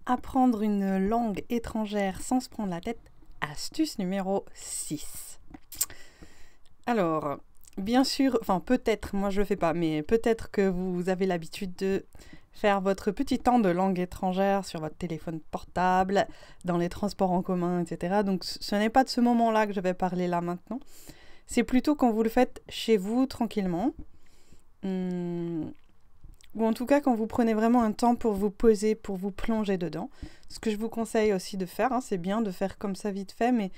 apprendre une langue étrangère sans se prendre la tête, astuce numéro 6. Alors, bien sûr, enfin peut-être, moi je le fais pas, mais peut-être que vous avez l'habitude de faire votre petit temps de langue étrangère sur votre téléphone portable, dans les transports en commun, etc. Donc ce n'est pas de ce moment-là que je vais parler là maintenant. C'est plutôt quand vous le faites chez vous, tranquillement. Ou en tout cas quand vous prenez vraiment un temps pour vous poser, pour vous plonger dedans. Ce que je vous conseille aussi de faire, hein, c'est bien de faire comme ça vite fait, mais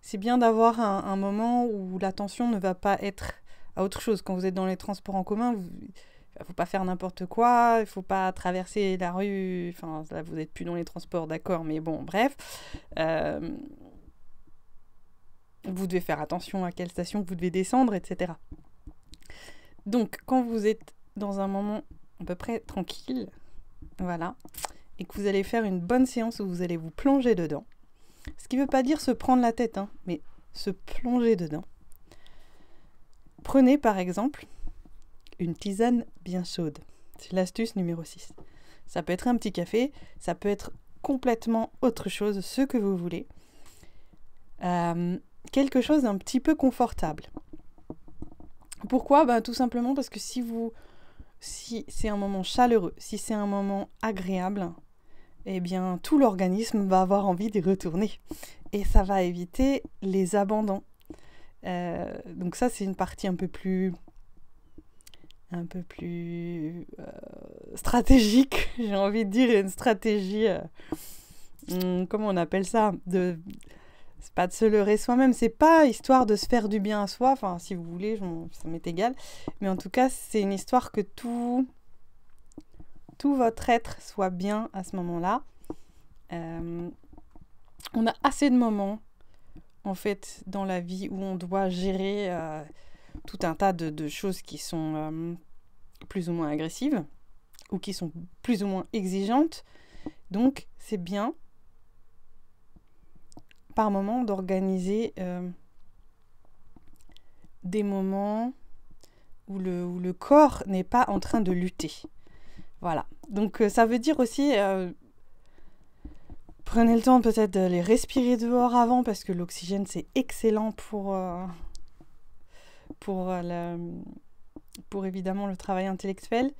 c'est bien d'avoir un moment où l'attention ne va pas être à autre chose. Quand vous êtes dans les transports en commun, il ne faut pas faire n'importe quoi, il ne faut pas traverser la rue, enfin là vous n'êtes plus dans les transports, d'accord, mais bon, bref. Vous devez faire attention à quelle station vous devez descendre, etc. Donc, quand vous êtes dans un moment à peu près tranquille, voilà, et que vous allez faire une bonne séance où vous allez vous plonger dedans, ce qui ne veut pas dire se prendre la tête, hein, mais se plonger dedans. Prenez par exemple une tisane bien chaude. C'est l'astuce numéro 6. Ça peut être un petit café, ça peut être complètement autre chose, ce que vous voulez. Quelque chose d'un petit peu confortable. Pourquoi ? Tout simplement parce que si c'est un moment chaleureux, si c'est un moment agréable, eh bien tout l'organisme va avoir envie d'y retourner. Et ça va éviter les abandons. Donc ça c'est une partie un peu plus stratégique, j'ai envie de dire, une stratégie, comment on appelle ça, c'est pas de se leurrer soi-même, c'est pas histoire de se faire du bien à soi, enfin si vous voulez, ça m'est égal, mais en tout cas c'est une histoire que tout votre être soit bien à ce moment-là. On a assez de moments en fait dans la vie où on doit gérer tout un tas de choses qui sont plus ou moins agressives ou qui sont plus ou moins exigeantes, donc c'est bien par moment d'organiser des moments où le corps n'est pas en train de lutter. Voilà. Donc ça veut dire aussi prenez le temps peut-être de les respirer dehors avant parce que l'oxygène c'est excellent pour évidemment le travail intellectuel.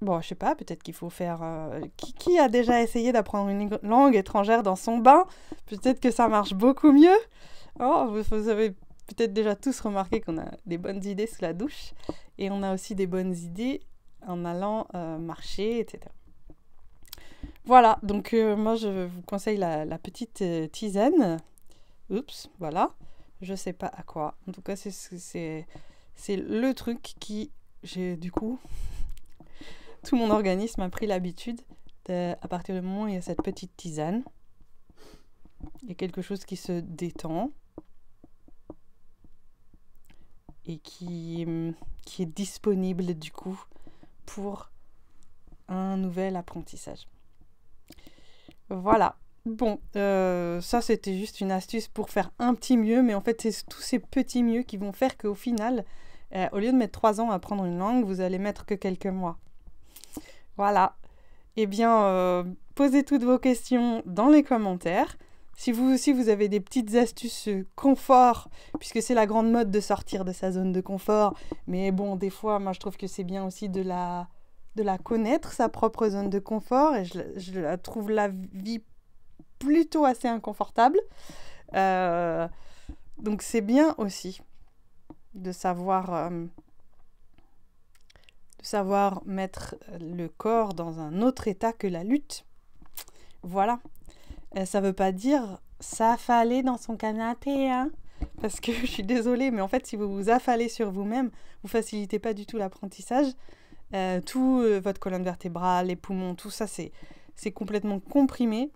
Bon, je sais pas, peut-être qu'il faut faire... Qui a déjà essayé d'apprendre une langue étrangère dans son bain ? Peut-être que ça marche beaucoup mieux. Oh, vous avez peut-être déjà tous remarqué qu'on a des bonnes idées sous la douche. Et on a aussi des bonnes idées en allant marcher, etc. Voilà, donc moi je vous conseille la petite tisane. Oups, voilà. Je sais pas à quoi. En tout cas, c'est le truc qui... J'ai du coup... Tout mon organisme a pris l'habitude, à partir du moment où il y a cette petite tisane, il y a quelque chose qui se détend et qui est disponible du coup pour un nouvel apprentissage. Voilà. Bon, ça c'était juste une astuce pour faire un petit mieux, mais en fait c'est tous ces petits mieux qui vont faire qu'au final, au lieu de mettre 3 ans à apprendre une langue, vous allez mettre que quelques mois. Voilà. Eh bien, posez toutes vos questions dans les commentaires. Si vous aussi, vous avez des petites astuces confort, puisque c'est la grande mode de sortir de sa zone de confort. Mais bon, des fois, moi, je trouve que c'est bien aussi de la connaître, sa propre zone de confort. Et je la trouve la vie plutôt assez inconfortable. Donc, c'est bien aussi de savoir mettre le corps dans un autre état que la lutte. Voilà. Ça veut pas dire s'affaler dans son canapé, hein, parce que je suis désolée, mais en fait, si vous vous affalez sur vous-même, vous facilitez pas du tout l'apprentissage. Votre colonne vertébrale, les poumons, tout ça, c'est complètement comprimé.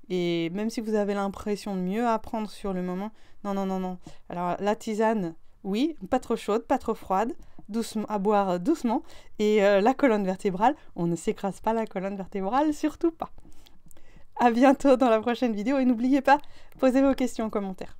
Et même si vous avez l'impression de mieux apprendre sur le moment, non. Alors, la tisane, oui, pas trop chaude, pas trop froide, doucement, à boire doucement. Et la colonne vertébrale, on ne s'écrase pas la colonne vertébrale, surtout pas. À bientôt dans la prochaine vidéo et n'oubliez pas, posez vos questions en commentaire.